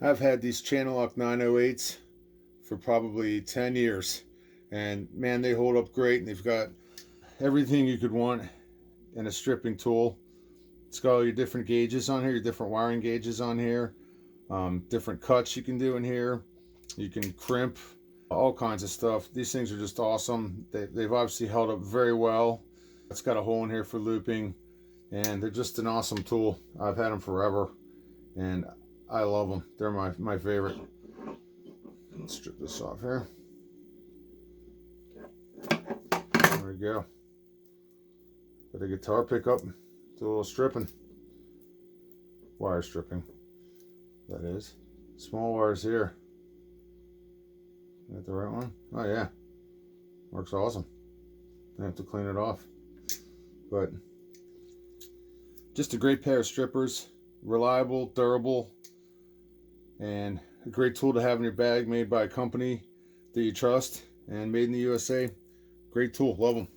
I've had these Channellock 908s for probably 10 years, and man, they hold up great, and they've got everything you could want in a stripping tool. It's got all your different gauges on here, your different wiring gauges on here, different cuts you can do in here. You can crimp, all kinds of stuff. These things are just awesome. They've obviously held up very well. It's got a hole in here for looping, and they're just an awesome tool. I've had them forever, and I love them. They're my favorite. Let's strip this off here. There we go. Got a guitar pickup. Do a little stripping. Wire stripping, that is. Small wires here. Got the right one? Oh yeah. Works awesome. I have to clean it off. But just a great pair of strippers. Reliable, durable, and a great tool to have in your bag, made by a company that you trust and made in the USA. Great tool. Love them.